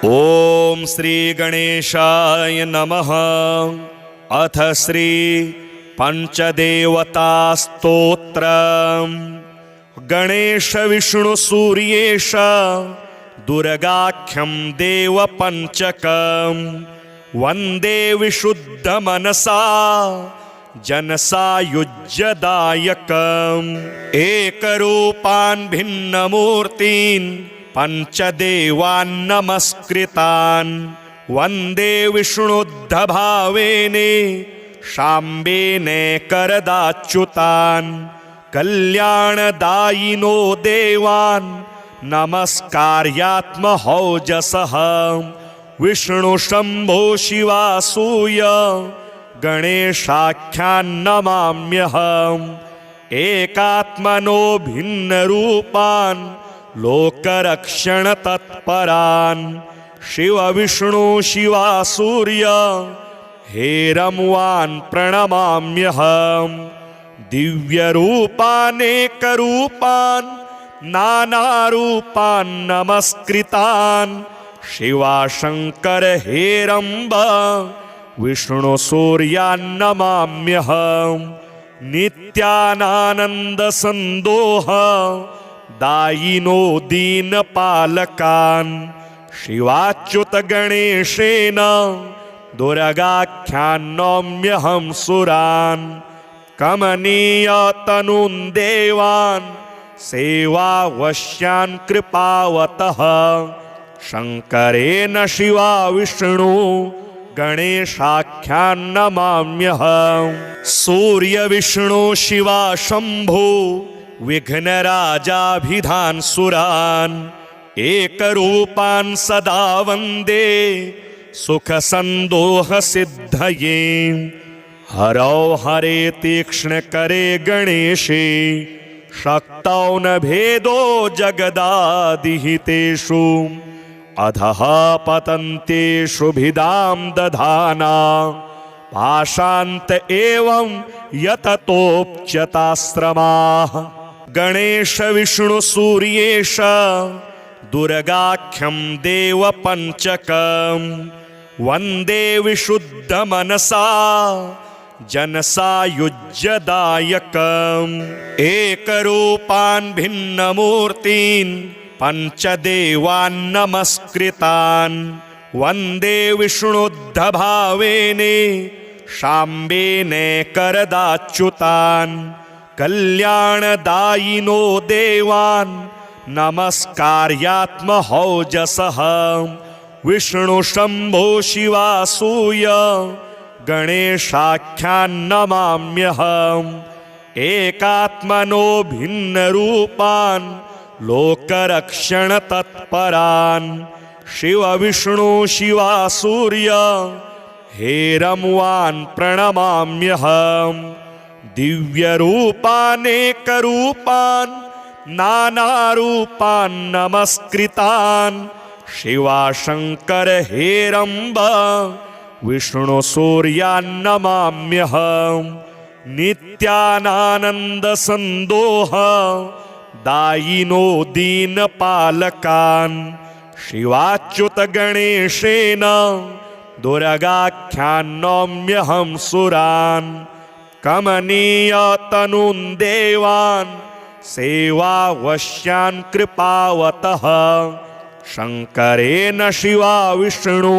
ओम श्री गणेशाय नमः। अथ श्री पंचदेवता स्तोत्रम्। गणेश विष्णु सूर्येश दुर्गाख्यं देव पंचकम् वंदे विशुद्ध मनसा जनसायुज्यदायकम्। एकरूपान् भिन्नमूर्तीन् पंचदेवान् नमस्कृतान् वंदे विष्णुद्धभावेने शाम्बेने करदाच्युतान्। कल्याणदायिनो देवान् नमस्कार्यात्महौजसः विष्णु शंभो शिवासूय गणेशाख्यान् नमाम्यहम्। एकात्मनो भिन्नरूपान् लोकरक्षण तत्परान् शिव विष्णु शिवासूर्य हेरम्वान् प्रणमाम्यहम्। दिव्यरूपानेकरूपान् नानारूपान् नमस्कृतान् शिवाशंकर हेरम्ब विष्णु सूर्यान् नमाम्यहम्। नित्यानानन्दसन्दोह दायिनो दीनपालकान् शिवाच्युत गणेशेन दुर्गाख्यान् नौम्यहं सुरान्। कमनीयतनून् देवान् सेवावश्यान् कृपावतः शङ्करेण शिवा विष्णु गणेशाख्यान् नमाम्यहम्। सूर्य विष्णु शिवा शंभो विघ्नराजाभिधान् सुरान् एकरूपान् सदा वन्दे सुखसन्दोहसिद्धये। हरौ हरे तीक्ष्णकरे गणेशे शक्तौ न भेदो जगदादिहितेषु। अधः पतन्तेषु भिदां दधाना पाशान्त एवं यततोऽप्यताश्रमाः। गणेश विष्णु सूर्येश दुर्गाख्यं देव पंचकम् वंदे विशुद्ध मनसा जनसायुज्यदायकम्। एकरूपान् भिन्नमूर्तीन् पंचदेवान् नमस्कृतान् वंदे विष्णुद्धभावेने शाम्बेने करदाच्युतान्। कल्याणदायिनो देवान् नमस्कार्यात्महौजसः विष्णु शंभो शिवासूय गणेशाख्यान् नमाम्यहम्। एकात्मनो भिन्नरूपान् लोकरक्षण तत्परान् शिव विष्णु शिवासूर्य हेरम्वान् प्रणमाम्यहम्। दिव्यरूपानेकरूपान् नानारूपान् नमस्कृतान् शिवाशंकर हेरम्ब विष्णु सूर्यान् नमाम्यहम्। नित्यानानन्दसन्दोह दायिनो दीनपालकान् शिवाच्युत गणेशेन दुर्गाख्यान् नौम्यहं सुरान्। कमनीयतनून् देवान् सेवावश्यान् कृपावतः शङ्करेण शिवा विष्णु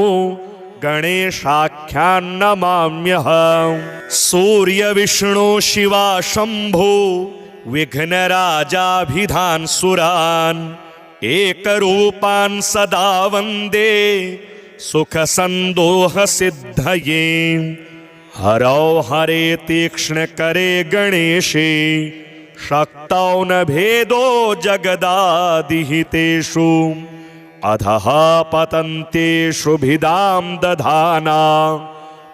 गणेशाख्यान् नमाम्यहम्। सूर्य विष्णु शिवा शंभो विघ्नराजाभिधान् सुरान् एकरूपान् सदा वन्दे सुखसन्दोहसिद्धये। हरौ हरे तीक्ष्णकरे गणेशे शक्तौ न भेदो जगदादिहितेषु। अधः पतन्तेषु भिदां दधाना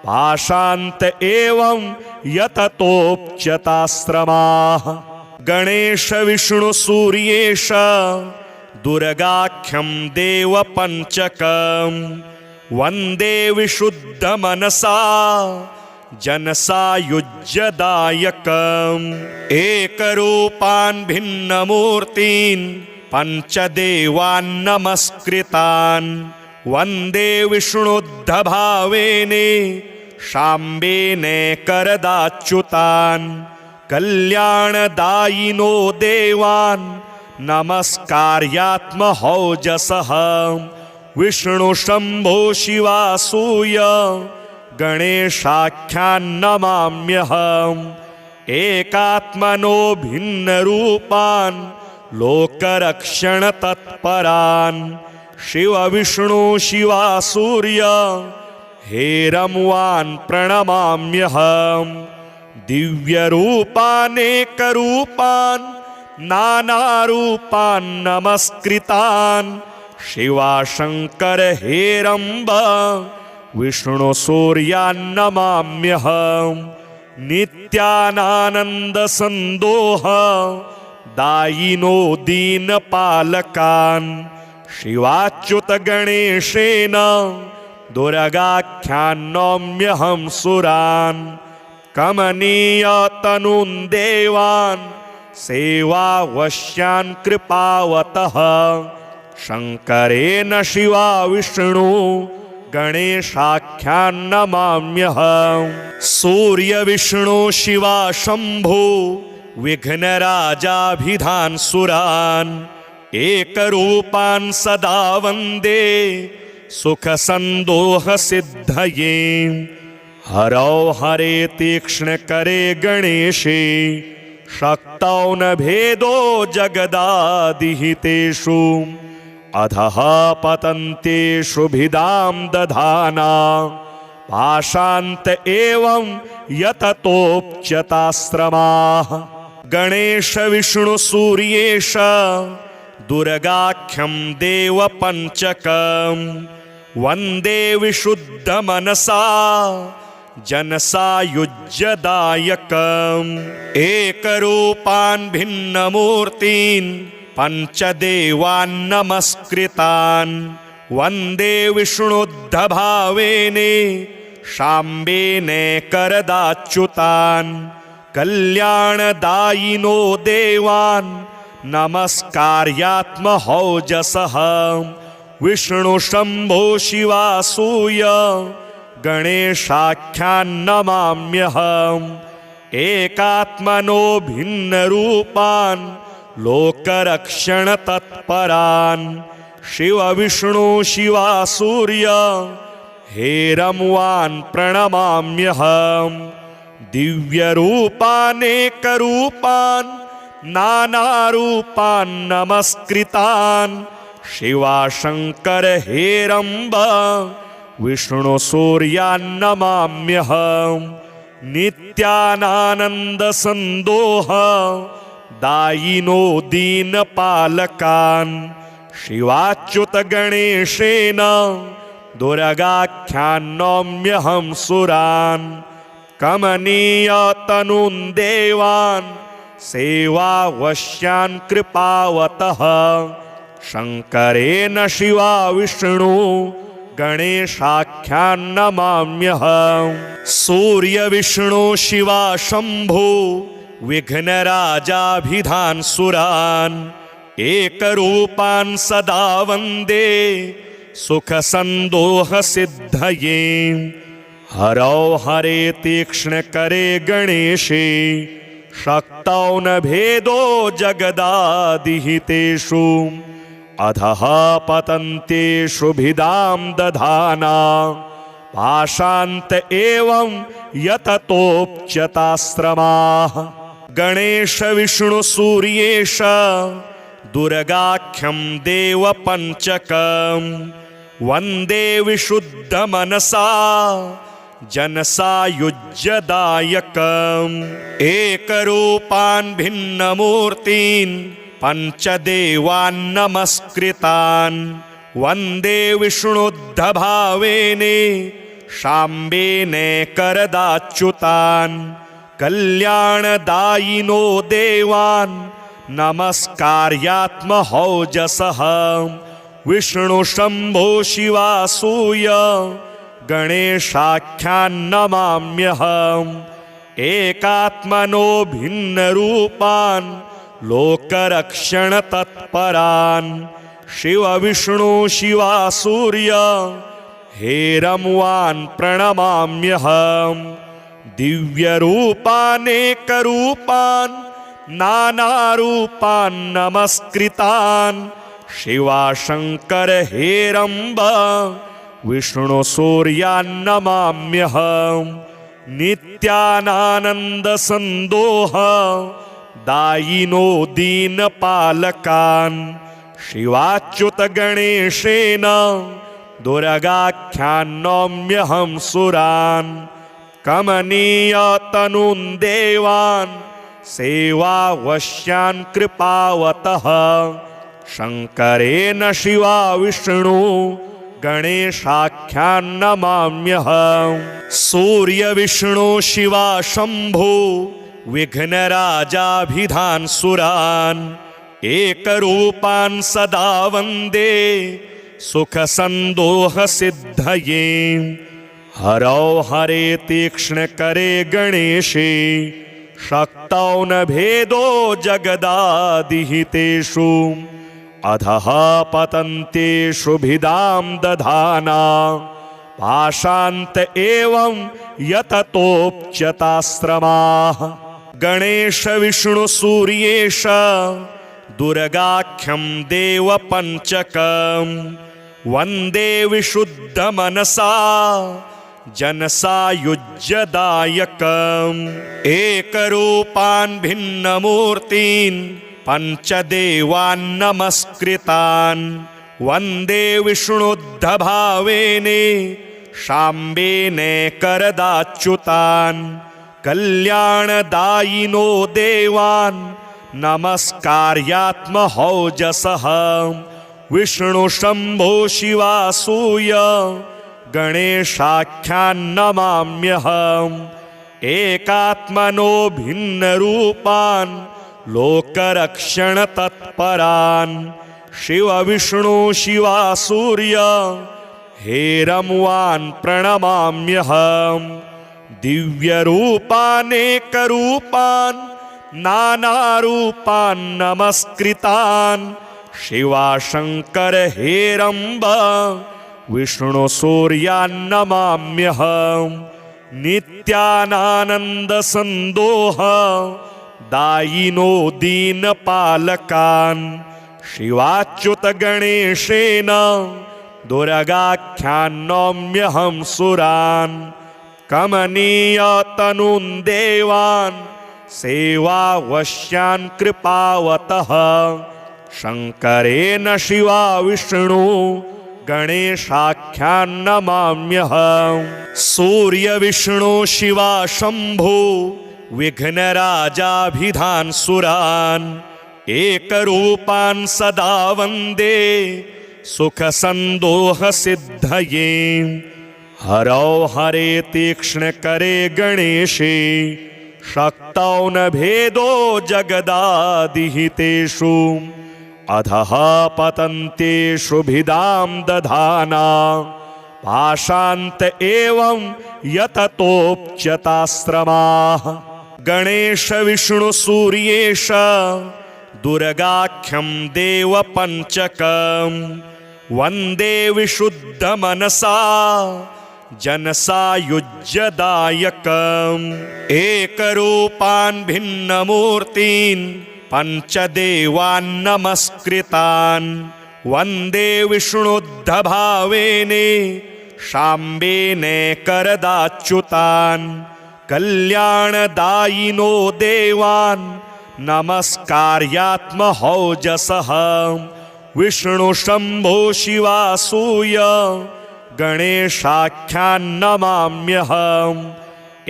पाशान्त एवं यततोऽप्यताश्रमाः। गणेश विष्णु सूर्येश दुर्गाख्यं देव पंचकम् वंदे विशुद्ध मनसा जनसायुज्यदायकम्। एकरूपान् भिन्नमूर्तीन् पंचदेवान् नमस्कृतान् वन्दे विष्णुद्धभावेने शाम्बेने करदाच्युतान् कल्याणदायिनो देवान् नमस्कार्यात्महौजसः विष्णु शम्भो शिवासूय गणेशाख्यान्नमाम्यहम् एकात्मनो भिन्नरूपान् लोकरक्षणतत्परान् शिवविष्णु शिवासूर्य हेरम्वान् प्रणमाम्यहम् दिव्यरूपानेकरूपान् नानारूपान् नमस्कृतान् शिवाशङ्कर हेरम्ब विष्णुसूर्यान्नमाम्यहम् नित्यानानन्दसन्दोह दायिनो दीनपालकान् शिवाच्युतगणेशेन दुर्गाख्यान्नौम्यहं सुरान् कमनीयतनुन् देवान् सेवावश्यान् कृपावतः शङ्करेण शिवा विष्णु गणेशाख्यान्नमाम्यहम् सूर्यविष्णु शिवा शम्भो विघ्नराजाभिधान् सुरान् एकरूपान् सदा वन्दे सुखसन्दोहसिद्धये हरौ हरे तीक्ष्णकरे गणेशे शक्तौ न भेदो जगदादिहितेषु अधः पतन्तेषु भिदां दधाना पाशान्त एवं यततोऽप्यताश्रमाः गणेश विष्णु सूर्येश दुर्गाख्यं देवपञ्चकं वन्दे विशुद्धमनसा जनसायुज्यदायकम् एकरूपान् भिन्नमूर्तीन् पञ्चदेवान् नमस्कृतान् वन्दे विष्णुद्धभावेने शाम्बेने करदाच्युतान् कल्याणदायिनो देवान् नमस्कार्यात्महौजसः विष्णु शम्भो शिवासूय गणेशाख्यान्नमाम्यहम् एकात्मनो भिन्नरूपान् लोकरक्षणतत्परान् शिवविष्णु शिवासूर्य हेरम्वान् प्रणमाम्यहम् दिव्यरूपानेकरूपान् नानारूपान् नमस्कृतान् शिवाशङ्कर हेरम्ब विष्णुसूर्यान्नमाम्यहम् नित्यानानन्दसन्दोह दायिनो दीनपालकान् शिवाच्युतगणेशेन दुर्गाख्यान्नौम्यहं सुरान् कमनीयतनुन् देवान् सेवावश्यान् कृपावतः शङ्करेण शिवा विष्णु गणेशाख्यान्नमाम्यहम् सूर्यविष्णु शिवा शम्भो विघ्नराजाभिधान् सुरान् एकरूपान् सदा वन्दे सुखसन्दोहसिद्धये हरौ हरे तीक्ष्णकरे गणेशे शक्तौ न भेदो जगदादिहितेषु अधः पतन्तेषु भिदां दधाना पाशान्त एवं यततोऽप्यताश्रमाः गणेश विष्णु सूर्येश दुर्गाख्यं देवपञ्चकं वन्दे विशुद्धमनसा जनसायुज्यदायकम् एकरूपान् भिन्नमूर्तीन् पञ्चदेवान् नमस्कृतान् वन्दे विष्णुद्धभावेने शाम्बेने करदाच्युतान् कल्याणदायिनो देवान् नमस्कार्यात्महौजसः विष्णु शम्भो शिवासूय गणेशाख्यान्नमाम्यहम् एकात्मनो भिन्नरूपान् लोकरक्षणतत्परान् शिव विष्णु शिवा सूर्य हेरम्वान् प्रणमाम्यहम् दिव्यरूपानेकरूपान् नानारूपान् नमस्कृतान् शिवाशङ्कर हेरम्ब विष्णु सूर्यान् नमाम्यहम् नित्यानानन्दसन्दोह दायिनो दीनपालकान् शिवाच्युत गणेशेन दुर्गाख्यान् नौम्यहं सुरान् कमनीयतनून् देवान् सेवावश्यान् कृपावतः शङ्करेण शिवा विष्णु गणेशाख्यान् नमाम्यहम् सूर्य विष्णु शिवा शम्भो विघ्नराजाभिधान् सुरान् एकरूपान् सदा वन्दे सुखसन्दोहसिद्धये हरौ हरे तीक्ष्णकरे गणेशे शक्तौ न भेदो जगदादिहितेषु अधः पतन्तेषु भिदां दधाना पाशान्त एवं यततोऽप्यताश्रमाः गणेश विष्णु सूर्येश दुर्गाख्यं देवपञ्चकं वन्दे विशुद्धमनसा जनसायुज्यदायकम् एकरूपान् भिन्नमूर्तीन् पञ्चदेवान् नमस्कृतान् वन्दे विष्णुद्धभावेने शाम्बेने करदाच्युतान् कल्याणदायिनो देवान् नमस्कार्यात्महौजसः विष्णु शम्भो शिवासूय गणेशाख्यान् नमाम्यहम् एकात्मनो भिन्नरूपान् लोकरक्षण तत्परान् शिव विष्णु शिवा सूर्य हेरम्वान् प्रणमाम्यहम् दिव्यरूपानेकरूपान् नानारूपान् नमस्कृतान् शिवाशङ्कर हेरम्ब विष्णु सूर्यान् नमाम्यहम् नित्यानानन्दसन्दोह दायिनो दीनपालकान् शिवाच्युत गणेशेन दुर्गाख्यान् नौम्यहं सुरान् कमनीयतनून् देवान् सेवावश्यान् कृपावतः शङ्करेण शिवा विष्णु गणेशाख्यान् नमाम्यहम् सूर्य विष्णु शिवा शम्भो विघ्नराजाभिधान् सुरान् एकरूपान् सदा वन्दे सुखसन्दोहसिद्धये हरौ हरे तीक्ष्णकरे गणेशे शक्तौ न भेदो जगदादिहितेषु अधः पतन्तेषु भिदां दधाना पाशान्त एवं यततोऽप्यताश्रमाः गणेश विष्णु सूर्येश दुर्गाख्यं देवपञ्चकं वन्दे विशुद्धमनसा जनसायुज्यदायकम् एकरूपान् भिन्नमूर्तीन् पञ्चदेवान् नमस्कृतान् वन्दे विष्णुद्धभावेने शाम्बेने करदाच्युतान् कल्याणदायिनो देवान् नमस्कार्यात्महौजसः विष्णु शम्भो शिवासूय गणेशाख्यान् नमाम्यहम्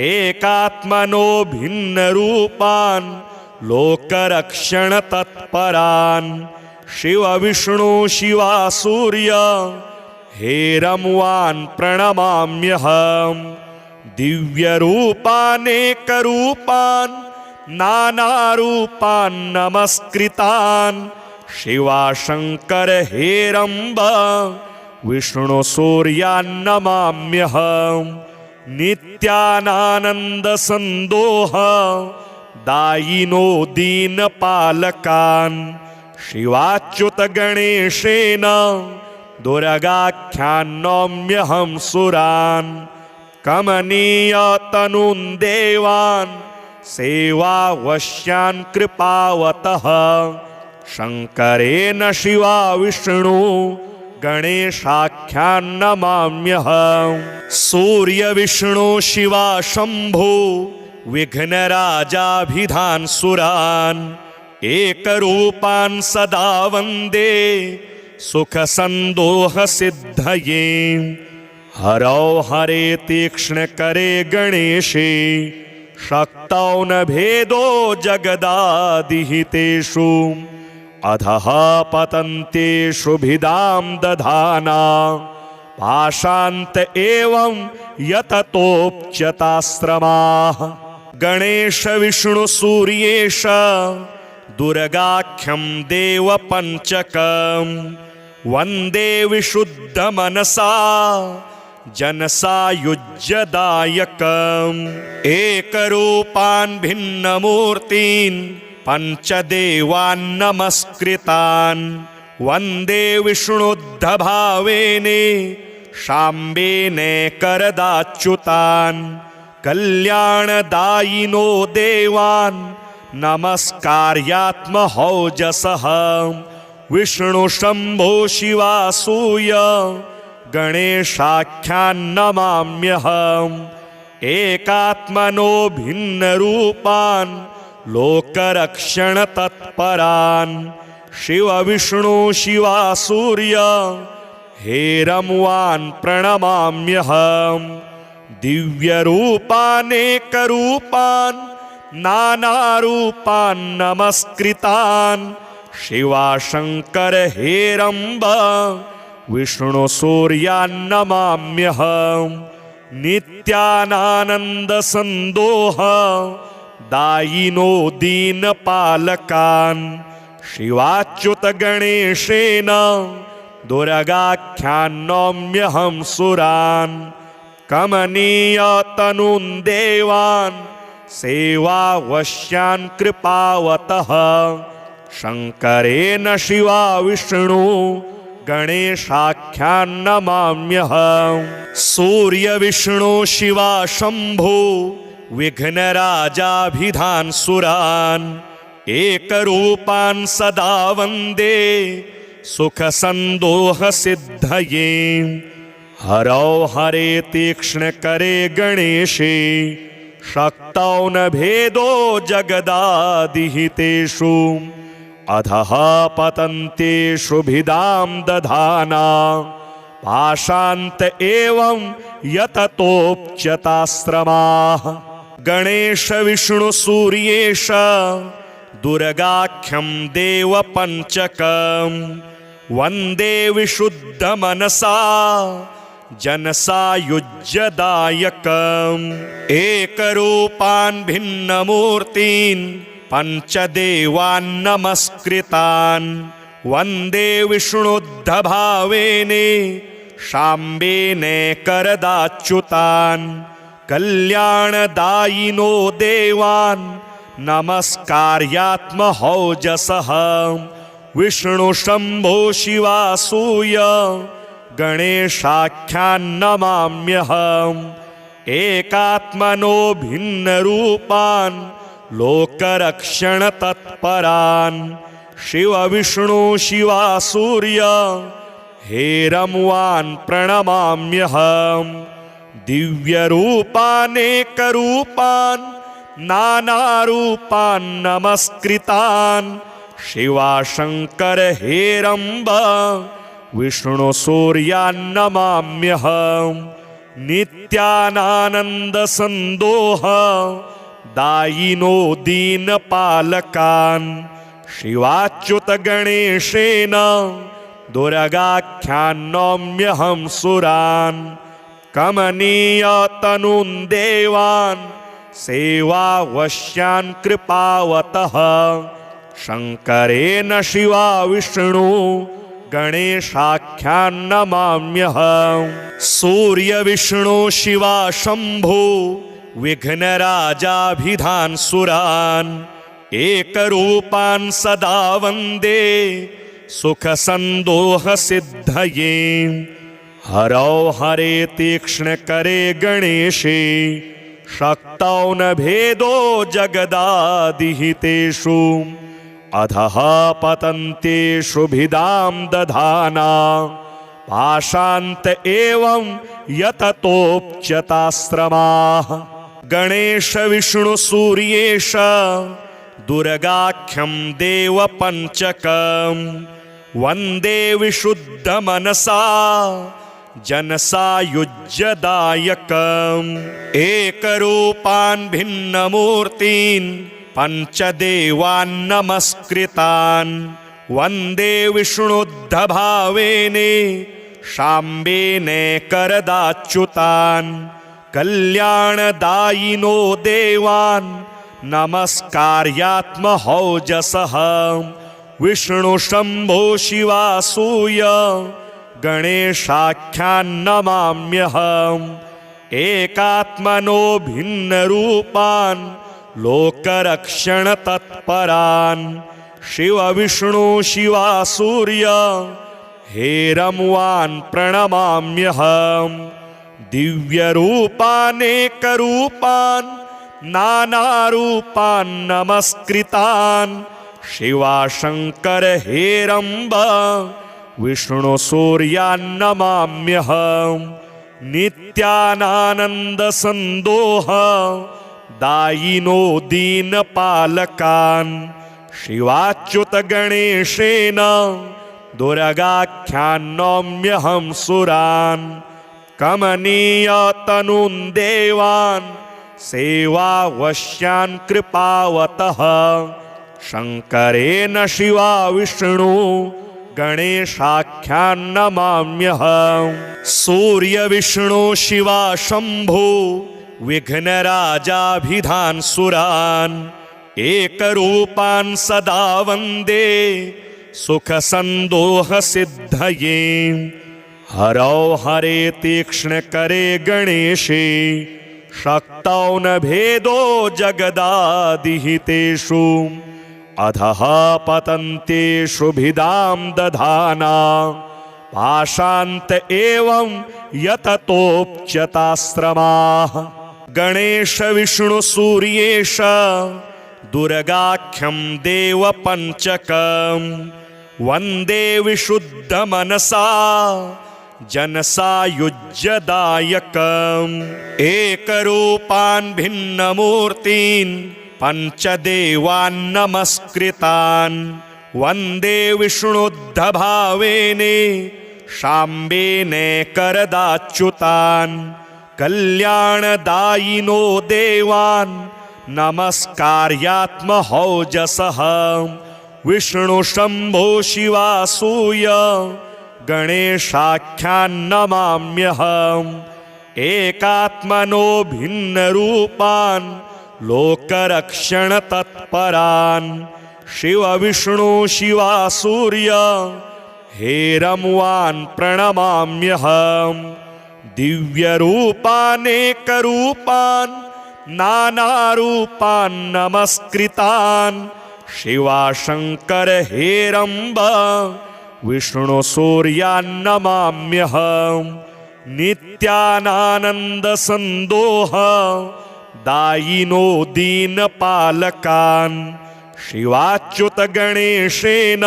एकात्मनो भिन्नरूपान् लोकरक्षण तत्परान् शिव विष्णु शिवा सूर्य हेरम्वान् प्रणमाम्यहम् दिव्यरूपानेकरूपान् नानारूपान् नमस्कृतान् शिवाशङ्कर हेरम्ब विष्णु सूर्यान् नमाम्यहम् नित्यानानन्दसन्दोह दायिनो दीनपालकान् शिवाच्युतगणेशेन दुर्गाख्यान् नौम्यहं सुरान् कमनीयतनुन् देवान् सेवावश्यान् कृपावतः शङ्करेण शिवा विष्णु गणेशाख्यान् नमाम्यहम् सूर्यविष्णु शिवा शम्भो विघ्नराजाभिधान् सुरान् एकरूपान् सदा वन्दे सुखसन्दोहसिद्धये हरौ हरे तीक्ष्णकरे गणेशे शक्तौ न भेदो जगदादिहितेषु अधः पतन्तेषु भिदां दधाना पाशान्त एवं यततोऽप्यताश्रमाः गणेश विष्णु सूर्येश दुर्गाख्यं देवपञ्चकम् वन्दे विशुद्धमनसा जनसायुज्यदायकम् एकरूपान् भिन्नमूर्तीन् पञ्चदेवान् नमस्कृतान् वन्दे विष्णुद्धभावेने शाम्बेने करदाच्युतान् कल्याणदायिनो देवान् नमस्कार्यात्महौजसः विष्णु शम्भो शिवासूय गणेशाख्यान् नमाम्यहम् एकात्मनो भिन्नरूपान् लोकरक्षणतत्परान् शिव विष्णु शिवासूर्य हेरम्वान् प्रणमाम्यहम् दिव्यरूपानेकरूपान् नानारूपान् नमस्कृतान् शिवाशङ्कर हेरम्ब विष्णुसूर्यान् नमाम्यहम् नित्यानानन्दसन्दोह दायिनो दीनपालकान् शिवाच्युतगणेशेन दुर्गाख्यान् नौम्यहं सुरान् कमनीयतनुन् देवान् सेवावश्यान् कृपावतः शङ्करेण शिवा विष्णु गणेशाख्यान् नमाम्यहम् सूर्यविष्णु शिवा शम्भो विघ्नराजाभिधान् सुरान् एकरूपान् सदा वन्दे सुखसन्दोहसिद्धये हरौ हरे तीक्ष्णकरे गणेशे शक्तौ न भेदो जगदादिहितेषु अधः पतन्तेषु भिदां दधाना पाशान्त एवं यततोऽप्यताश्रमाः गणेश विष्णु सूर्येश दुर्गाख्यं देवपञ्चकम् वन्दे विशुद्धमनसा जनसायुज्यदायकम् एकरूपान् भिन्नमूर्तीन् पञ्चदेवान् नमस्कृतान् वन्दे विष्णुद्धभावेने शाम्बेने करदाच्युतान् कल्याणदायिनो देवान् नमस्कार्यात्महौजसः विष्णु शम्भो शिवासूय गणेशाख्यान् नमाम्यहम् एकात्मनो भिन्नरूपान् लोकरक्षणतत्परान् शिव विष्णु शिवासूर्य हेरम्वान् प्रणमाम्यहम् दिव्यरूपानेकरूपान् नानारूपान् नमस्कृतान् शिवाशङ्कर हेरम्ब विष्णुसूर्यान् नमाम्यहम् नित्यानानन्दसन्दोह दायिनो दीनपालकान् शिवाच्युतगणेशेन दुर्गाख्यान् नौम्यहं सुरान् कमनीयतनुन् देवान् सेवावश्यान् कृपावतः शङ्करेण शिवा विष्णु गणेशाख्यान् नमाम्यहम् सूर्यविष्णु शिवा शम्भो विघ्नराजाभिधान् सुरान् एकरूपान् सदा वन्दे सुखसन्दोहसिद्धये हरौ हरे तीक्ष्णकरे गणेशे शक्तौ न भेदो जगदादिहितेषु अधः पतन्त्येषु भिदां दधाना पाशान्त एवं यततोऽप्यताश्रमाः गणेश विष्णु सूर्येश दुर्गाख्यं देवपञ्चकं वन्दे विशुद्धमनसा जनसायुज्यदायकम् एकरूपान् भिन्नमूर्तीन् पञ्चदेवान् नमस्कृतान् वन्दे विष्णुद्धभावेने शाम्बेने करदाच्युतान् कल्याणदायिनो देवान् नमस्कार्यात्महौजसः विष्णुशम्भो शिवासूय गणेशाख्यान् नमाम्यहम् एकात्मनो भिन्नरूपान् लोकरक्षणतत्परान् शिवविष्णु शिवासूर्य हेरम्वान् प्रणमाम्यहम् दिव्यरूपानेकरूपान् नानारूपान् नमस्कृतान् शिवाशङ्कर हेरम्ब विष्णुसूर्यान् नमाम्यहम् नित्यानानन्दसन्दोह दायिनो दीनपालकान् शिवाच्युतगणेशेन दुर्गाख्यान् नौम्यहं सुरान् कमनीयतनून् देवान् सेवावश्यान् कृपावतः शङ्करेण शिवा विष्णु गणेशाख्यान् नमाम्यहम् सूर्यविष्णु शिवा शम्भो विघ्नराजाभिधान् सुरान् एकरूपान् सदा वन्दे सुखसन्दोहसिद्धये हरौ हरे तीक्ष्णकरे गणेशे शक्तौ न भेदो जगदादिहितेषु अधः पतन्त्येषु भिदां दधाना पाशान्त एवं यततोऽप्यताश्रमाः गणेश विष्णु सूर्येश दुर्गाख्यं देवपञ्चकं वन्दे विशुद्धमनसा जनसायुज्यदायकम् एकरूपान् भिन्नमूर्तीन् पञ्चदेवान् नमस्कृतान् वन्दे विष्णुद्धभावेने शाम्बेने करदाच्युतान् कल्याणदायिनो देवान् नमस्कार्यात्महौजसः विष्णुशम्भो शिवासूय गणेशाख्यान् नमाम्यहम् एकात्मनो भिन्नरूपान् लोकरक्षणतत्परान् शिवविष्णु शिवासूर्य हेरम्वान् प्रणमाम्यहम् दिव्यरूपानेकरूपान् नानारूपान् नमस्कृतान् शिवाशङ्कर हेरम्ब विष्णुसूर्यान् नमाम्यहम् नित्यानानन्दसन्दोह दायिनो दीनपालकान् शिवाच्युतगणेशेन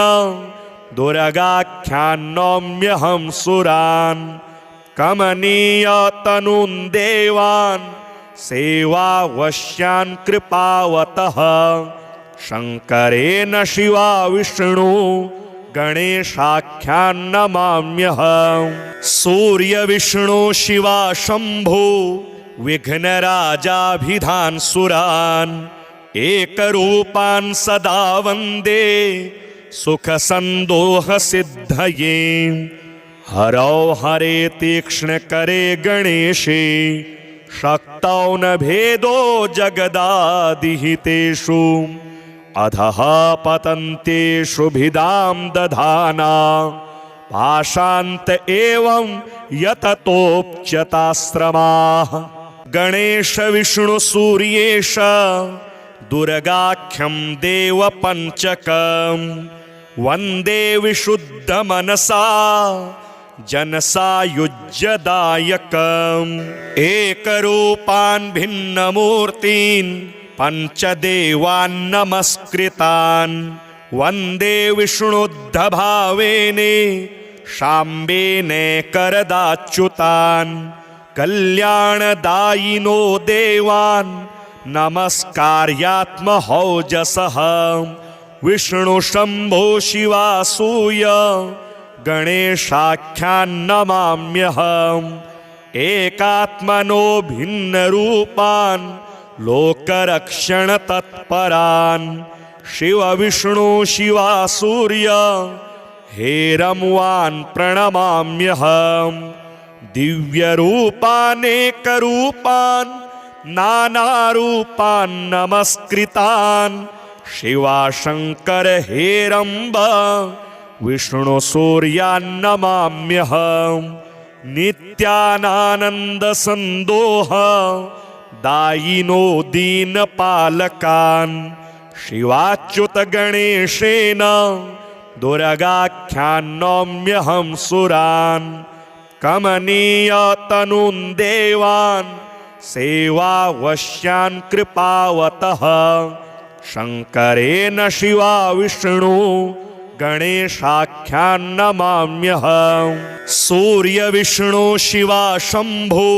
दुर्गाख्यान् नौम्यहं सुरान् कमनीयतनून् देवान् सेवावश्यान् कृपावतः शङ्करेण शिवा विष्णु गणेशाख्यान् नमाम्यहम् सूर्यविष्णु शिवा शम्भो विघ्नराजाभिधान् सुरान् एकरूपान् सदा वन्दे सुखसन्दोहसिद्धये हरौ हरे तीक्ष्णकरे गणेशे शक्तौ न भेदो जगदादिहितेषु अधः पतन्त्येषु भिदां दधाना पाशान्त एवं यततोऽप्यताश्रमाः गणेश विष्णु सूर्येश दुर्गाख्यं देवपञ्चकं वन्दे विशुद्धमनसा जनसायुज्यदायकम् एकरूपान् भिन्नमूर्तीन् पञ्चदेवान् नमस्कृतान् वन्दे विष्णुद्धभावेने शाम्बेने करदाच्युतान् कल्याणदायिनो देवान् नमस्कार्यात्महौजसः विष्णुशम्भो शिवासूय गणेशाख्यान्नमाम्यहम् एकात्मनो भिन्नरूपान् लोकरक्षणतत्परान् शिवविष्णु शिवासूर्य हेरम्वान् प्रणमाम्यहम् दिव्यरूपानेकरूपान् नानारूपान् नमस्कृतान् शिवाशङ्कर हेरम्ब विष्णुसूर्यान्नमाम्यहम् नित्यानानन्दसन्दोह दायिनो दीनपालकान् शिवाच्युतगणेशेन दुर्गाख्यान्नौम्यहं सुरान् कमनीयतनून् देवान् सेवावश्यान् कृपावतः शङ्करेण शिवा विष्णु गणेशाख्यान्नमाम्यहम् सूर्यविष्णु शिवा शम्भो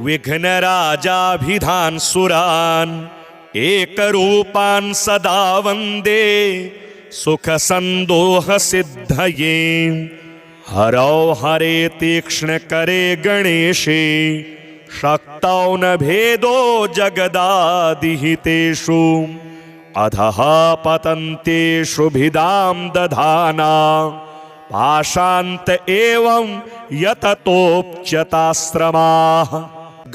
विघ्नराजाभिधान् सुरान् एकरूपान् सदा वन्दे सुखसन्दोहसिद्धये हरौ हरे तीक्ष्णकरे गणेशे शक्तौ न भेदो जगदादिहितेषु अधः पतन्तेषु भिदां दधाना पाशान्त एवं यततोऽप्यताश्रमाः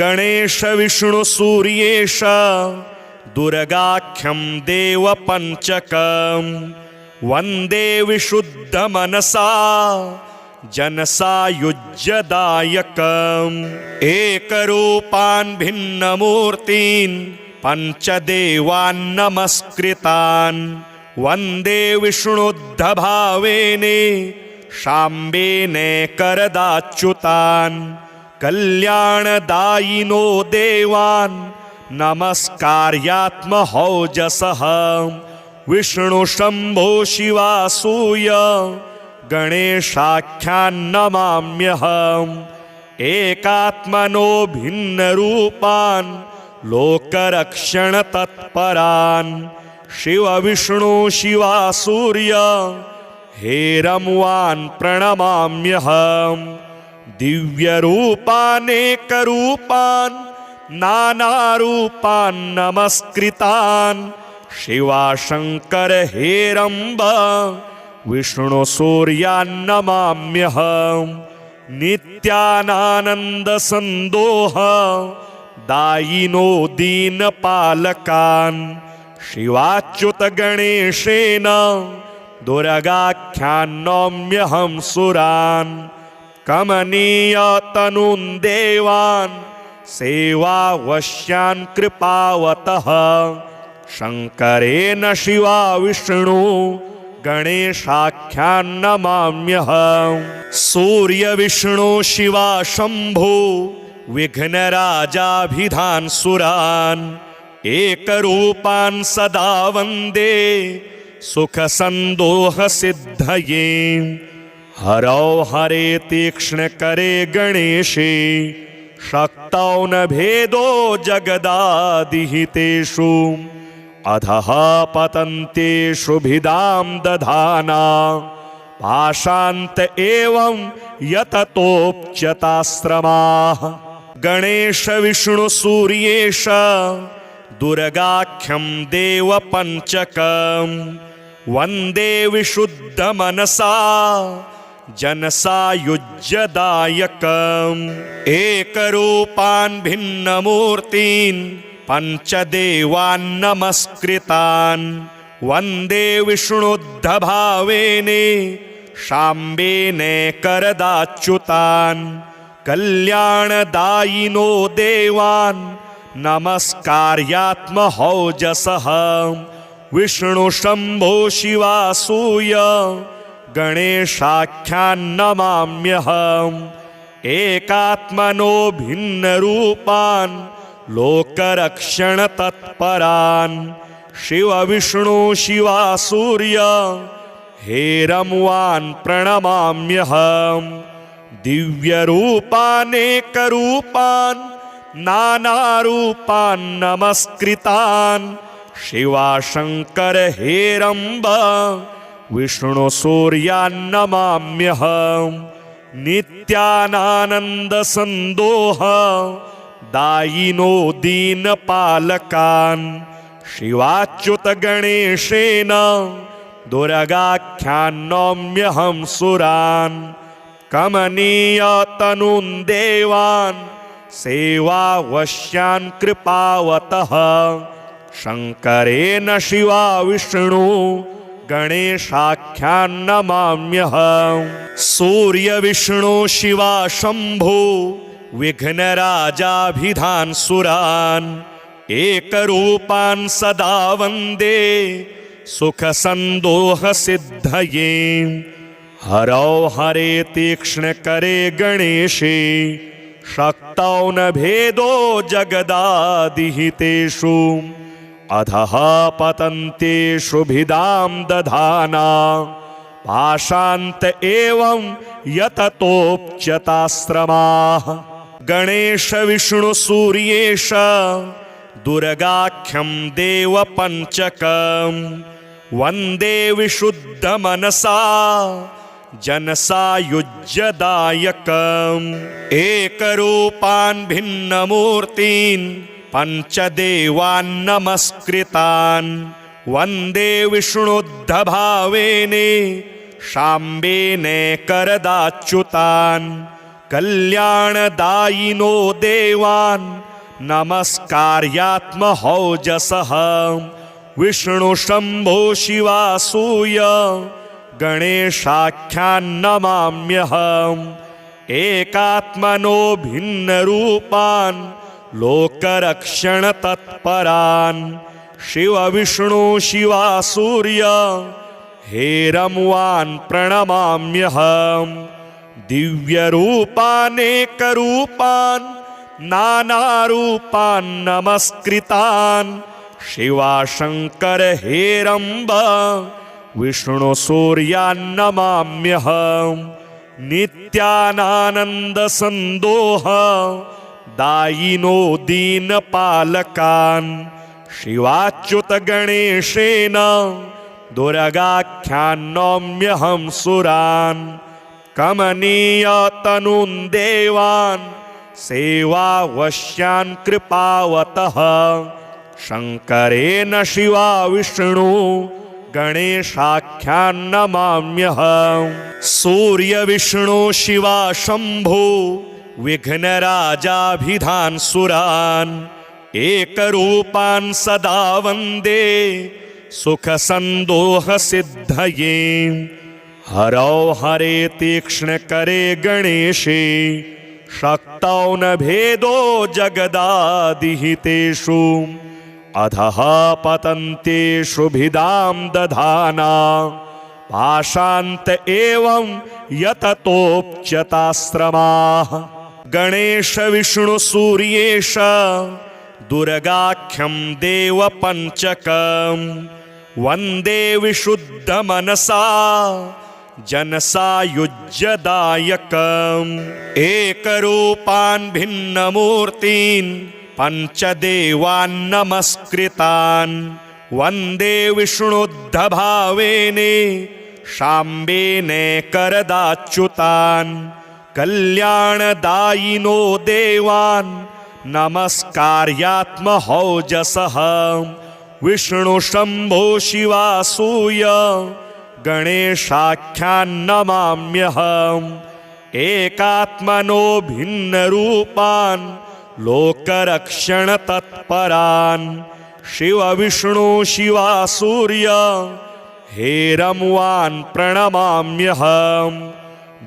गणेश विष्णु सूर्येश दुर्गाख्यं देवपञ्चकं वन्दे विशुद्धमनसा जनसायुज्यदायकम् एकरूपान् भिन्नमूर्तीन् पञ्चदेवान् नमस्कृतान् वन्दे विष्णुद्धभावेने शाम्बेने करदाच्युतान् कल्याणदायिनो देवान् नमस्कार्यात्महौजसः विष्णुशम्भो शिवासूय गणेशाख्यान्नमाम्यहम् एकात्मनो भिन्नरूपान् लोकरक्षणतत्परान् शिवविष्णु शिवासूर्य हेरम्वान् प्रणमाम्यहम् दिव्यरूपानेकरूपान् नानारूपान् नमस्कृतान् शिवाशङ्कर हेरम्ब विष्णुसूर्यान्नमाम्यहम् नित्यानानन्दसन्दोह दायिनो दीनपालकान् शिवाच्युतगणेशेन दुर्गाख्यान्नौम्यहं सुरान् कमनीयतनून् देवान् सेवावश्यान् कृपावतः शङ्करेण शिवा विष्णु गणेशाख्यान्नमाम्यहम् सूर्यविष्णु शिवा शम्भो विघ्नराजाभिधान् सुरान् एकरूपान् सदा वन्दे सुखसन्दोहसिद्धये हरौ हरे तीक्ष्णकरे गणेशे शक्तौ न भेदो जगदादिहितेषु अधः पतन्तेषु भिदां दधाना पाशान्त एवं यततोऽप्यताश्रमाः गणेश विष्णु सूर्येश दुर्गाख्यं देवपञ्चकं वन्दे विशुद्धमनसा जनसायुज्यदायकम् एकरूपान् भिन्नमूर्तीन् पञ्चदेवान् नमस्कृतान् वन्दे विष्णुद्धभावेने शाम्बेने करदाच्युतान् कल्याणदायिनो देवान् नमस्कार्यात्महौजसः विष्णु शंभो शिवासूय गणेशाख्यान्नमाम्यहम् एकात्मनो भिन्नरूपान् लोकरक्षणतत्परान् शिव विष्णु शिवासूर्य हेरम्वान् प्रणमाम्यहम् दिव्यरूपानेकरूपान् नानारूपान् नमस्कृतान् शिवाशंकर हेरम्ब विष्णु सूर्यान्नमाम्यहम् नित्यानानन्दसन्दोह दायिनो दीनपालकान् शिवाच्युत गणेशेन दुर्गाख्यान्नौम्यहं सुरान् कमनीयतनुन् देवान् सेवावश्यान् कृपावतः शंकरेण शिवा विष्णु गणेशाख्यान्नमाम्यहम् सूर्य विष्णु शिवा शंभो विघ्नराजाभिधान् सुरान् एकरूपान् सदा वन्दे सुखसन्दोहसिद्धये हरौ हरे तीक्ष्णकरे गणेशे शक्तौ न भेदो जगदादिहितेषु अधः पतन्तेषु भिदां दधाना पाशान्त एवं यततोऽप्यताश्रमाः गणेश विष्णु सूर्येश दुर्गाख्यं देवपञ्चकं वन्दे विशुद्धमनसा जनसायुज्यदायकम् एकरूपान् भिन्नमूर्तीन् पञ्चदेवान् नमस्कृतान् वन्दे विष्णुद्धभावेने शाम्बेने करदाच्युतान् कल्याणदायिनो देवान् नमस्कार्यात्महौजसः विष्णु शंभो शिवासूय गणेशाख्यान्नमाम्यहम् एकात्मनो भिन्नरूपान् लोकरक्षणतत्परान् शिव विष्णु शिवासूर्य हेरम्वान् प्रणमाम्यहम् दिव्यरूपानेकरूपान् नानारूपान् नमस्कृतान् शिवाशंकर हेरम्ब विष्णु सूर्यान्नमाम्यहम् नित्यानानन्दसन्दोह दायिनो दीनपालकान् शिवाच्युत गणेशेन दुर्गाख्यान्नौम्यहं सुरान् कमनीयतनुन् देवान् सेवावश्यान् कृपावतः शंकरेण शिवा विष्णु गणेशाख्यान्नमाम्यहम् सूर्य विष्णु शिवा शंभो विघ्नराजाभिधान् सुरान् एकरूपान् सदा वन्दे सुखसन्दोहसिद्धये हरौ हरे तीक्ष्णकरे गणेशे शक्तौ न भेदो जगदादिहितेषु अधः पतन्तेषु भिदां दधाना पाशान्त एवं यततोऽप्यताश्रमाः गणेश विष्णु सूर्येश दुर्गाख्यं देवपञ्चकं वन्दे विशुद्धमनसा जनसायुज्यदायकम् एकरूपान् भिन्नमूर्तीन् पञ्चदेवान् नमस्कृतान् वन्दे विष्णुद्धभावेने शाम्बेने करदाच्युतान् कल्याणदायिनो देवान् नमस्कार्यात्महौजसः विष्णु शंभो शिवासूय गणेशाख्यान्नमाम्यहम् एकात्मनो भिन्नरूपान् लोकरक्षणतत्परान् शिव विष्णु शिवासूर्य हेरम्वान् प्रणमाम्यहम्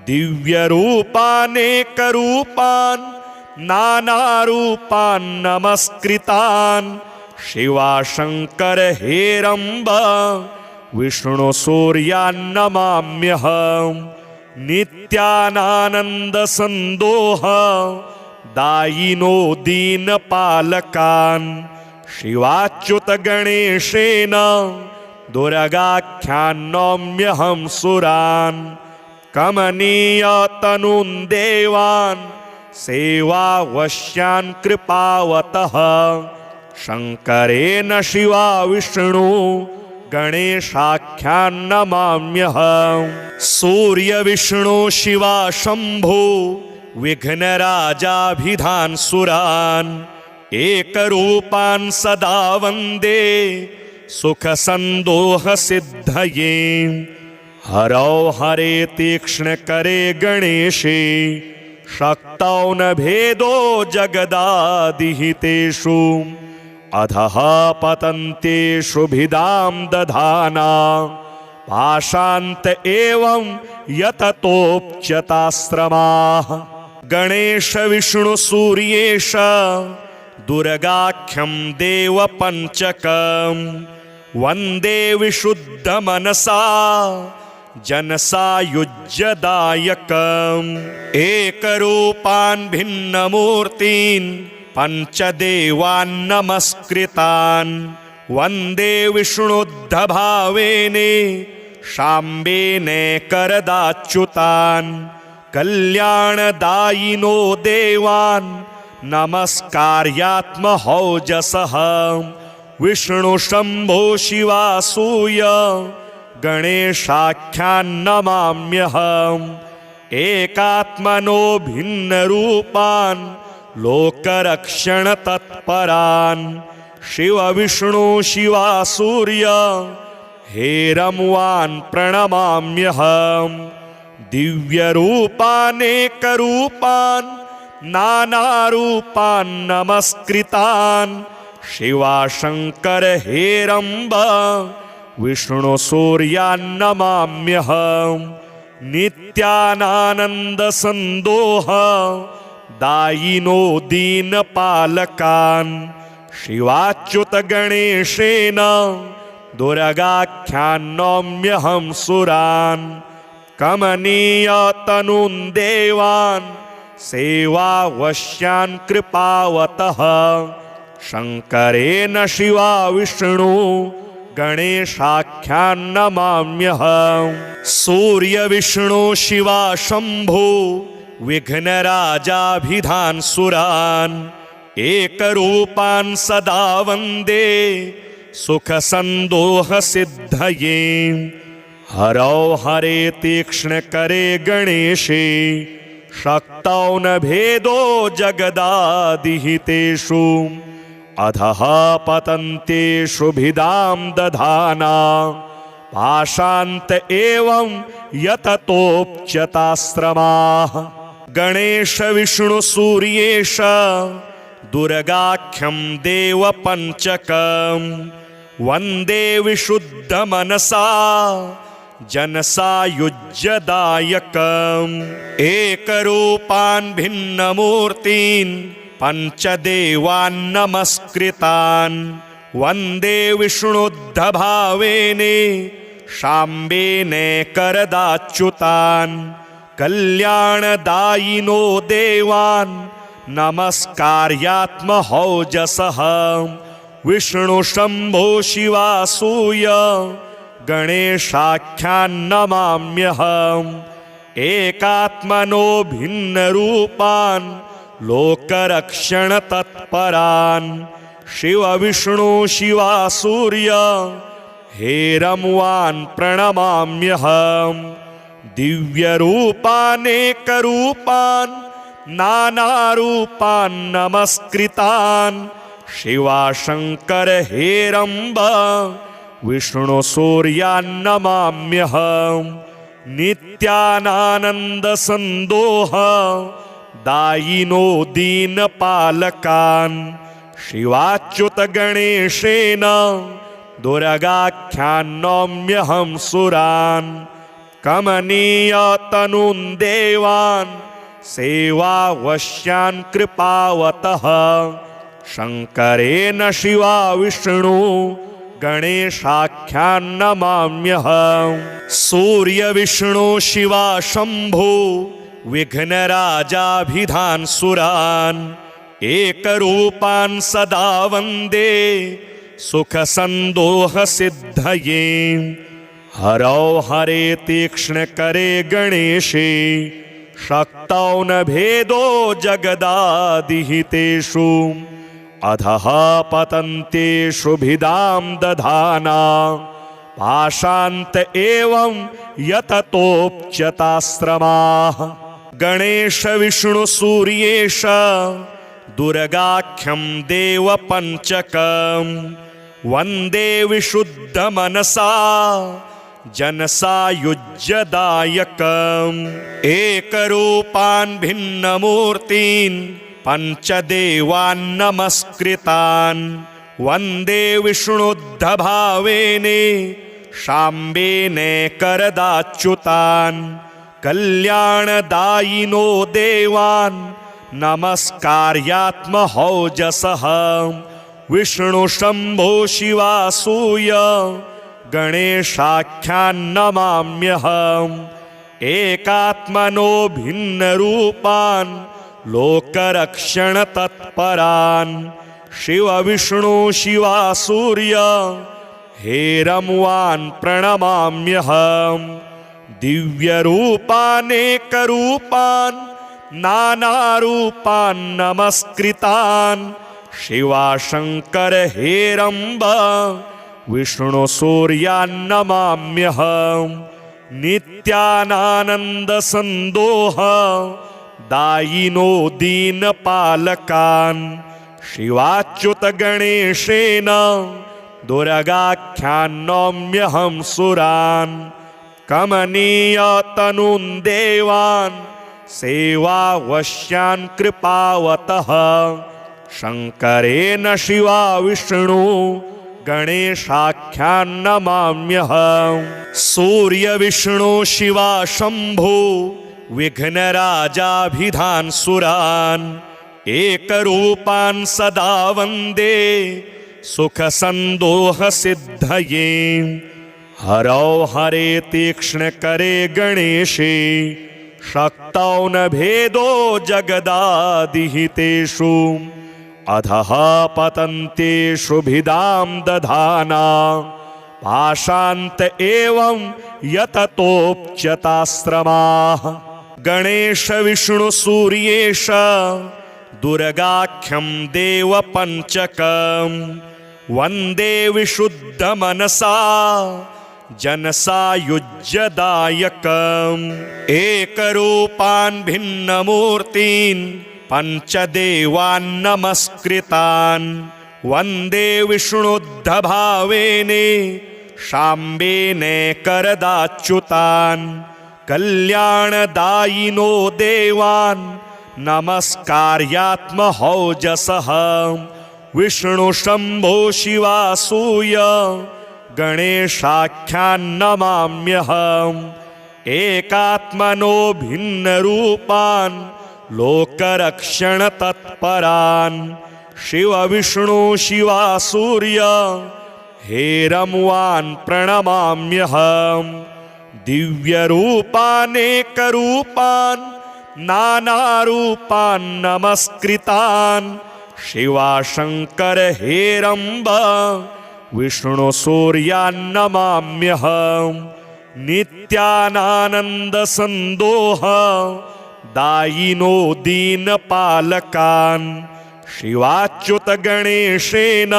दिव्यरूपानेकरूपान् नानारूपान् नमस्कृतान् शिवाशङ्कर हेरम्ब विष्णुसूर्यान् नमाम्यहम् नित्यानानन्दसन्दोह दायिनो दीनपालकान् शिवाच्युतगणेशेन दुर्गाख्यान् नौम्यहं सुरान् कमनीयतनून् देवान् सेवावश्यान् कृपावतः शङ्करेण शिवा विष्णु गणेशाख्यान् नमाम्यहम् सूर्य विष्णु शिवा शम्भो विघ्नराजाभिधान् सुरान् एकरूपान् सदा वन्दे सुखसन्दोहसिद्धये हरौ हरे तीक्ष्णकरे गणेशे शक्तौ न भेदो जगदादिहितेषु अधः पतन्तेषु भिदां दधाना पाशान्त एवं यततोऽप्यताश्रमाः गणेश विष्णु सूर्येश दुर्गाख्यं देवपञ्चकं वन्दे विशुद्धमनसा जनसायुज्यदायकम् एकरूपान् भिन्नमूर्तीन् पञ्चदेवान् नमस्कृतान् वन्दे विष्णुद्धभावेने शाम्बेने करदाच्युतान् कल्याणदायिनो देवान् नमस्कार्यात्महौजसः विष्णुशम्भो शिवासूय गणेशाख्यान् नमाम्यहम् एकात्मनो भिन्नरूपान् लोकरक्षणतत्परान् शिव विष्णु शिवासूर्य हेरम्वान् प्रणमाम्यहम् दिव्यरूपानेकरूपान् नानारूपान् नमस्कृतान् शिवाशङ्कर हेरम्ब विष्णुसूर्यान् नमाम्यहम् नित्यानानन्दसन्दोह दायिनो दीनपालकान् शिवाच्युतगणेशेन दुर्गाख्यान् नौम्यहं सुरान् कमनीयतनून् देवान् सेवावश्यान् कृपावतः शङ्करेण शिवा विष्णु गणेशाख्यान् नमाम्यहम् सूर्य विष्णु शिवा शम्भो विघ्नराजाभिधान् सुरान् एकरूपान् सदा वन्दे सुखसन्दोहसिद्धये हरौ हरे तीक्ष्णकरे गणेशे शक्तौ न भेदो जगदादिहितेषु अधः पतन्तेषु भिदां दधाना पाशान्त एवं यततोऽप्यताश्रमाः गणेश विष्णु सूर्येश दुर्गाख्यं देवपञ्चकं वन्दे विशुद्धमनसा जनसायुज्यदायकम् एकरूपान् भिन्नमूर्तीन् पञ्चदेवान् नमस्कृतान् वन्दे विष्णुद्धभावेने शाम्बेने करदाच्युतान् कल्याणदायिनो देवान् नमस्कार्यात्महौजसः विष्णुशम्भो शिवासूय गणेशाख्यान् नमाम्यहम् एकात्मनो भिन्नरूपान् लोकरक्षणतत्परान् शिव विष्णु शिवासूर्य हेरम्वान् प्रणमाम्यहम् दिव्यरूपानेकरूपान् नानारूपान् नमस्कृतान् शिवाशङ्कर हेरम्ब विष्णुसूर्यान् नमाम्यहम् नित्यानानन्दसन्दोह दायिनो दीनपालकान् शिवाच्युतगणेशेन दुर्गाख्यान् नौम्यहं सुरान् कमनीयतनून् देवान् सेवावश्यान् कृपावतः शङ्करेण शिवा विष्णु गणेशाख्यान् नमाम्यहम् सूर्यविष्णु शिवा शम्भो विघ्नराजाभिधान् सुरान् एकरूपान् सदा वन्दे सुखसन्दोहसिद्धये हरौ हरे तीक्ष्णकरे गणेशे शक्तौ न भेदो जगदादिहितेषु अधः पतन्तेषु भिदां दधाना पाशान्त एवं यततोऽप्यताश्रमाः गणेश विष्णु सूर्येश दुर्गाख्यं देवपञ्चकं वन्दे विशुद्धमनसा जनसायुज्यदायकम् एकरूपान् भिन्नमूर्तीन् पञ्चदेवान् नमस्कृतान् वन्दे विष्णुद्धभावेने शाम्बेने करदाच्युतान् कल्याणदायिनो देवान् नमस्कार्यात्महौजसः विष्णुशम्भो शिवासूय गणेशाख्यान् नमाम्यहम् एकात्मनो भिन्नरूपान् लोकरक्षणतत्परान् शिवविष्णु शिवासूर्य हेरमुवान् प्रणमाम्यहम् दिव्यरूपानेकरूपान् नानारूपान् नमस्कृतान् शिवाशङ्कर हेरम्ब विष्णुसूर्यान् नमाम्यहम् नित्यानानन्दसन्दोह दायिनो दीनपालकान् शिवाच्युतगणेशेन दुर्गाख्यान् नौम्यहं सुरान् कमनीयतनून् देवान् सेवावश्यान् कृपावतः शङ्करेण शिवा विष्णु गणेशाख्यान् नमाम्यहम् सूर्यविष्णु शिवा शम्भो विघ्नराजाभिधान् सुरान् एकरूपान् सदा वन्दे सुखसन्दोहसिद्धये हरौ हरे तीक्ष्णकरे गणेशे शक्तौ न भेदो जगदादिहितेषु अधः पतन्तेषु भिदां दधाना पाशान्त एवं यततोऽप्यताश्रमाः गणेश विष्णु सूर्येश दुर्गाख्यं देवपञ्चकं वन्दे विशुद्धमनसा जनसायुज्यदायकम् एकरूपान् भिन्नमूर्तीन् पञ्चदेवान् नमस्कृतान् वन्दे विष्णुद्धभावेने शाम्बेने करदाच्युतान् कल्याणदायिनो देवान् नमस्कार्यात्महौजसः विष्णुशम्भो शिवासूय गणेशाख्यान् नमाम्यहम् एकात्मनो भिन्नरूपान् लोकरक्षणतत्परान् शिवविष्णु शिवासूर्य हेरमुवान् प्रणमाम्यहम् दिव्यरूपानेकरूपान् नानारूपान् नमस्कृतान् शिवाशङ्कर हेरम्ब विष्णुसूर्यान् नमाम्यहम् नित्यानानन्दसन्दोह दायिनो दीनपालकान् शिवाच्युतगणेशेन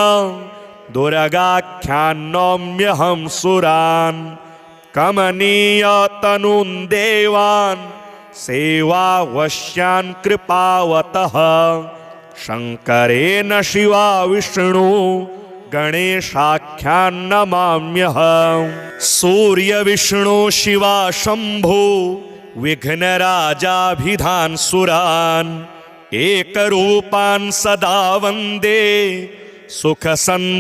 दुर्गाख्यान् नौम्यहं सुरान् कमनीयतनून् देवान् सेवावश्यान् कृपावतः शङ्करेण शिवा विष्णु गणेशाख्यान् नमाम्यहम् सूर्यविष्णु शिवा शम्भो विघ्नराजाभिधान् सुरान् एकरूपान् सदा वन्दे सुखसन्दोहसिद्धये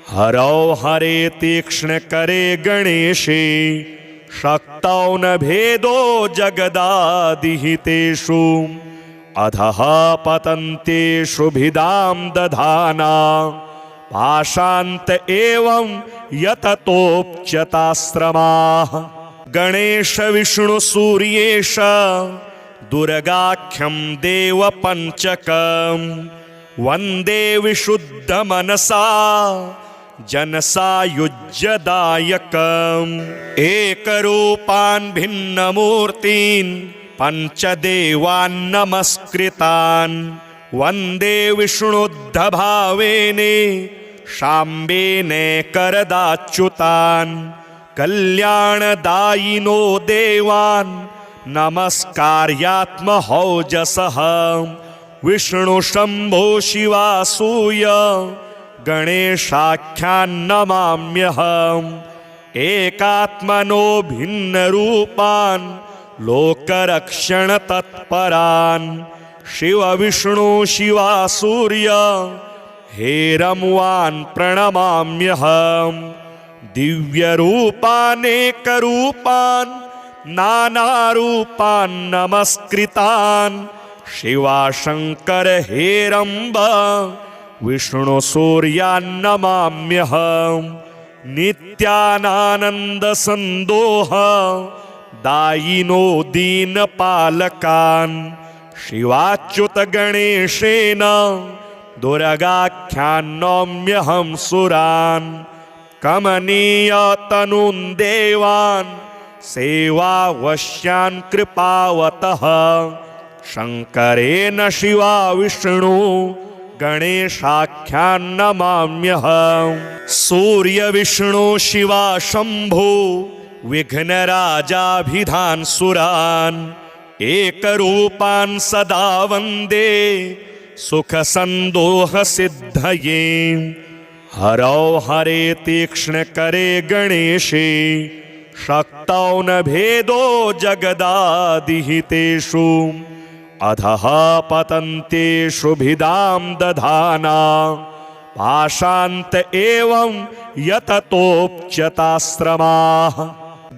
हरौ हरे तीक्ष्णकरे गणेशे शक्तौ न भेदो जगदादिहितेषु अधः पतन्तेषु भिदां दधाना पाशान्त एवं यततोऽप्यताश्रमाः गणेश विष्णु सूर्येश दुर्गाख्यं देवपञ्चकं वन्दे विशुद्धमनसा जनसायुज्यदायकम् एकरूपान् भिन्नमूर्तीन् पञ्चदेवान् नमस्कृतान् वन्दे विष्णुद्धभावेने शाम्बेने करदाच्युतान् कल्याणदायिनो देवान् नमस्कार्यात्महौजसः विष्णु शम्भो शिवासूय गणेशाख्यान्नमाम्यहम् एकात्मनो भिन्नरूपान् लोकरक्षणतत्परान् शिव विष्णु शिवासूर्य हेरमुवान् प्रणमाम्यहम् दिव्यरूपानेकरूपान् नानारूपान् नमस्कृतान् शिवाशङ्कर हेरम्ब विष्णु सूर्यान् नमाम्यहम् नित्यानानन्दसन्दोह दायिनो दीनपालकान् शिवाच्युत गणेशेन दुर्गाख्यान्नौम्यहं सुरान् कमनीयतनून् देवान् सेवावश्यान् कृपावतः शङ्करेण शिवा विष्णु गणेशाख्यान्नमाम्यहम् सूर्य विष्णु शिवा शम्भो विघ्नराजाभिधान् सुरान् एकरूपान् सदा वन्दे सुखसन्दोहसिद्धये हरौ हरे तीक्ष्णकरे गणेशे शक्तौ न भेदो जगदादिहितेषु अधः पतन्तेषु भिदां दधाना पाशान्त एवं यततोऽप्यताश्रमाः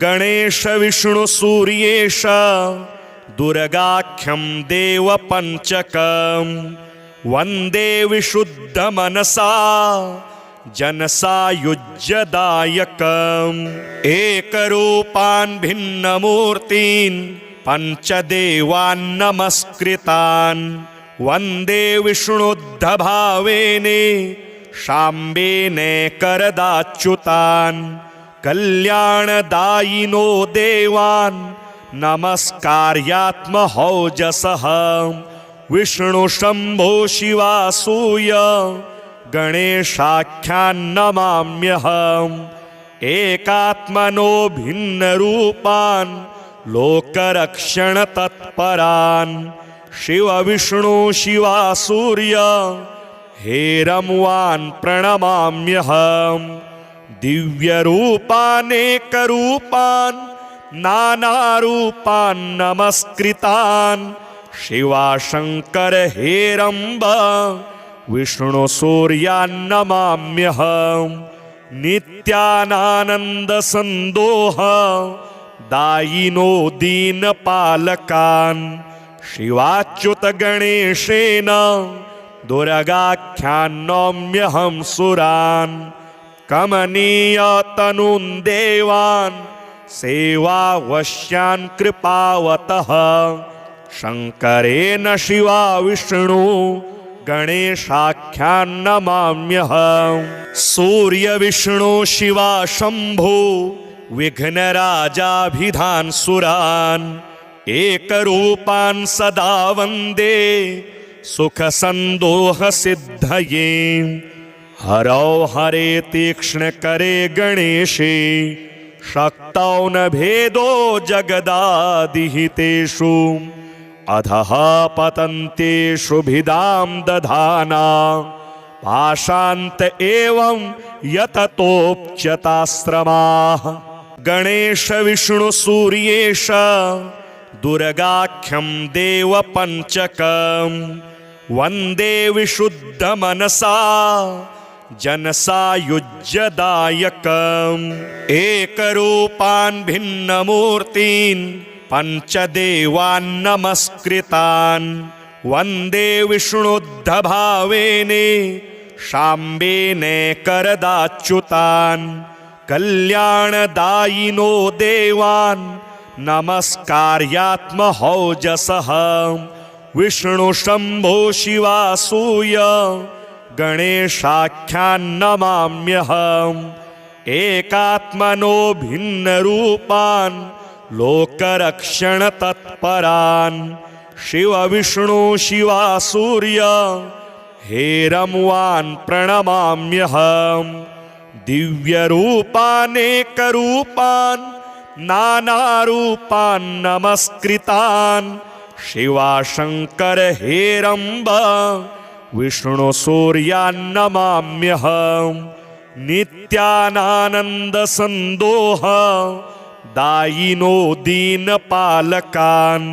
गणेश विष्णु सूर्येश दुर्गाख्यं देवपञ्चकं वन्दे विशुद्धमनसा जनसायुज्यदायकम् एकरूपान् भिन्नमूर्तीन् पञ्चदेवान् नमस्कृतान् वन्दे विष्णुद्धभावेने शाम्बेने करदाच्युतान् कल्याणदायिनो देवान् नमस्कार्यात्महौजसः विष्णु शम्भो शिवासूय गणेशाख्यान्नमाम्यहम् एकात्मनो भिन्नरूपान् लोकरक्षणतत्परान् शिव विष्णु शिवासूर्य हेरमुवान् प्रणमाम्यहम् दिव्यरूपानेकरूपान् नानारूपान् नमस्कृतान् शिवाशङ्कर हेरम्ब विष्णु सूर्यान् नमाम्यहम् नित्यानानन्दसन्दोह दायिनो दीनपालकान् शिवाच्युत गणेशेन दुर्गाख्यान्नौम्यहं सुरान् कमनीयतनून् देवान् सेवावश्यान् कृपावतः शङ्करेण शिवा विष्णु गणेशाख्यान्नमाम्यहम् सूर्य विष्णु शिवा शम्भो विघ्नराजाभिधान् सुरान् एकरूपान् सदा वन्दे सुखसन्दोहसिद्धये हरौ हरे तीक्ष्णकरे गणेशे शक्तौ न भेदो जगदादिहितेषु अधः पतन्तेषु भिदां दधाना पाशान्त एवं यततोऽप्यताश्रमाः गणेश विष्णु सूर्येश दुर्गाख्यं देवपञ्चकं वन्दे विशुद्धमनसा जनसायुज्यदायकम् एकरूपान् भिन्नमूर्तीन् पञ्चदेवान् नमस्कृतान् वन्दे विष्णुद्धभावेने शाम्बेने करदाच्युतान् कल्याणदायिनो देवान् नमस्कार्यात्महौजसः विष्णुशम्भो शिवासूय गणेशाख्यान्नमाम्यहम् एकात्मनो भिन्नरूपान् लोकरक्षणतत्परान् शिवविष्णु शिवासूर्य हेरमुवान् प्रणमाम्यहम् दिव्यरूपानेकरूपान् नानारूपान् नमस्कृतान् शिवाशङ्कर हेरम्ब विष्णुसूर्यान् नमाम्यहम् नित्यानानन्दसन्दोह दायिनो दीनपालकान्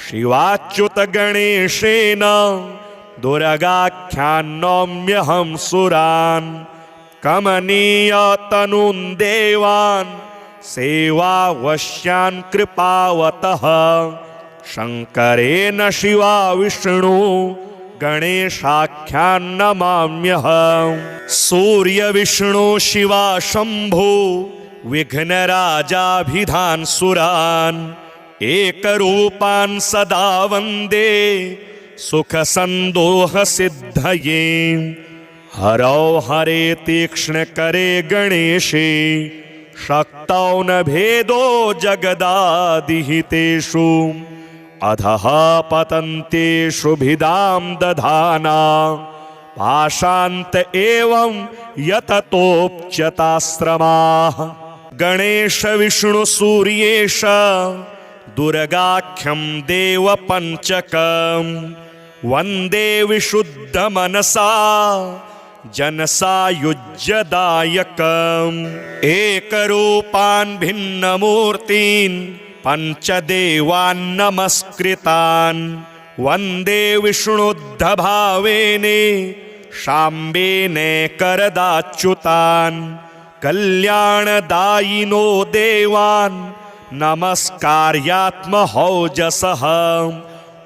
शिवाच्युतगणेशेन दुर्गाख्यान्नौम्यहं सुरान् कमनीयतनून् देवान् सेवावश्यान् कृपावतः शङ्करेण शिवा विष्णु गणेशाख्यान्नमाम्यहम् सूर्यविष्णु शिवा शम्भो विघ्नराजाभिधान् सुरान् एकरूपान् सदा वन्दे सुखसन्दोहसिद्धये हरौ हरे तीक्ष्णकरे गणेशे शक्तौ न भेदो जगदादिहितेषु अधः पतन्तेषु भिदां दधाना पाशान्त एवं यततोऽप्यताश्रमाः गणेश विष्णु सूर्येश दुर्गाख्यं देवपञ्चकम् वन्दे विशुद्धमनसा जनसायुज्यदायकम् एकरूपान् भिन्नमूर्तीन् पञ्चदेवान् नमस्कृतान् वन्दे विष्णुद्धभावेने शाम्बेने करदाच्युतान् कल्याणदायिनो देवान् नमस्कार्यात्महौजसः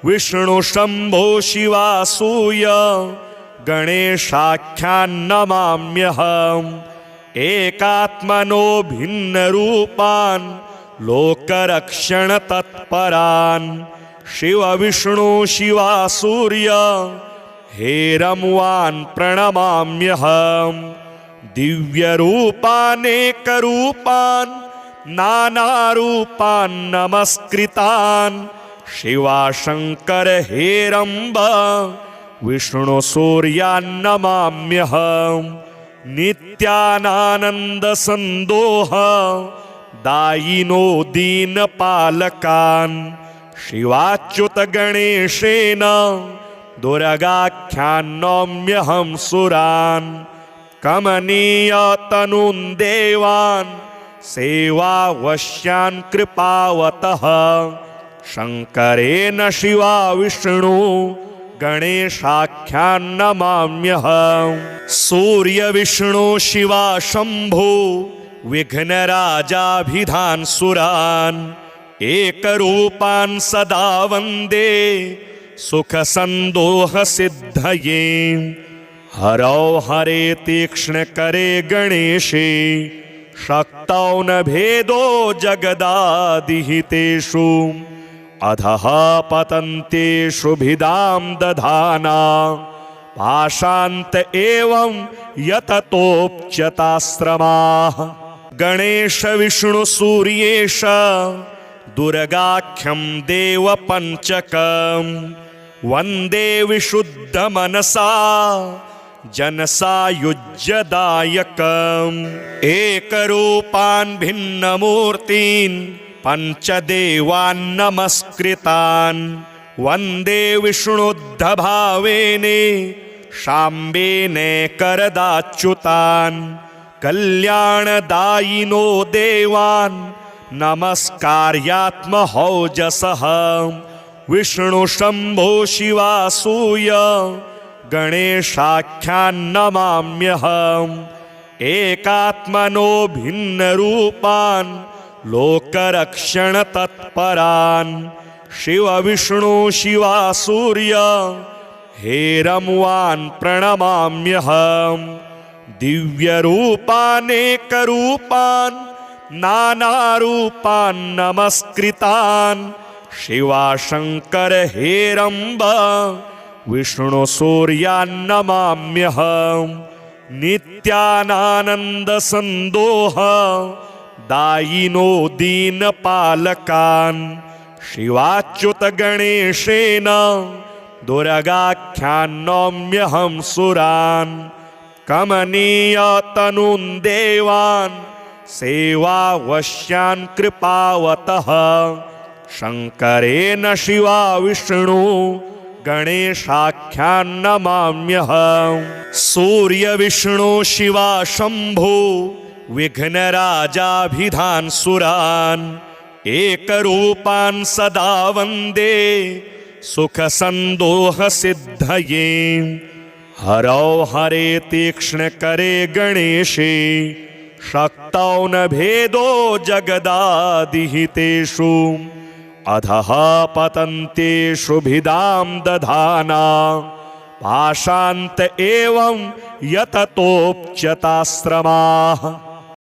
विष्णुशम्भो शिवासूय गणेशाख्यान्नमाम्यहम् एकात्मनो भिन्नरूपान् लोकरक्षणतत्परान् शिवविष्णु शिवासूर्य हेरमुवान् प्रणमाम्यहम् दिव्यरूपानेकरूपान् नानारूपान् नमस्कृतान् शिवाशङ्कर हेरम्ब विष्णुसूर्यान् नमाम्यहम् नित्यानानन्दसन्दोह दायिनो दीनपालकान् शिवाच्युतगणेशेन दुर्गाख्यान्नौम्यहं सुरान् कमनीयतनून् देवान् सेवावश्यान् कृपावतः शङ्करेण शिवा विष्णु गणेशाख्यान्नमाम्यहम् सूर्यविष्णु शिवा शम्भो विघ्नराजाभिधान् सुरान् एकरूपान् सदा वन्दे सुखसन्दोहसिद्धये हरौ हरे तीक्ष्णकरे गणेशे शक्तौ न भेदो जगदादिहितेषु अधः पतन्तेषु भिदां दधाना पाशान्त एवं यततोऽप्यताश्रमाः गणेश विष्णु सूर्येश दुर्गाख्यं देवपञ्चकम् वन्दे विशुद्धमनसा जनसायुज्यदायकम् एकरूपान् भिन्नमूर्तीन् पञ्चदेवान् नमस्कृतान् वन्दे विष्णुद्धभावेने शाम्बेने करदाच्युतान् कल्याणदायिनो देवान् नमस्कार्यात्महौजसः विष्णुशम्भो शिवासूय गणेशाख्यान्नमाम्यहम् एकात्मनो भिन्नरूपान् लोकरक्षणतत्परान् शिवविष्णु शिवासूर्य हेरमुवान् प्रणमाम्यहम् दिव्यरूपानेकरूपान् नानारूपान् नमस्कृतान् शिवाशङ्कर हेरम्ब विष्णुसूर्यान् नमाम्यहम् नित्यानानन्दसन्दोह दायिनो दीनपालकान् शिवाच्युतगणेशेन दुर्गाख्यान्नौम्यहं सुरान् कमनीयतनून् देवान् सेवावश्यान् कृपावतः शङ्करेण शिवा विष्णु गणेशाख्यान्नमाम्यहम् सूर्यविष्णु शिवा शम्भो विघ्नराजाभिधान् सुरान् एकरूपान् सदा वन्दे सुखसन्दोहसिद्धये हरौ हरे तीक्ष्णकरे गणेशे शक्तौ न भेदो जगदादिहितेषु अधः पतन्तेषु भिदां दधाना पाशान्त एवं यततोऽप्यताश्रमाः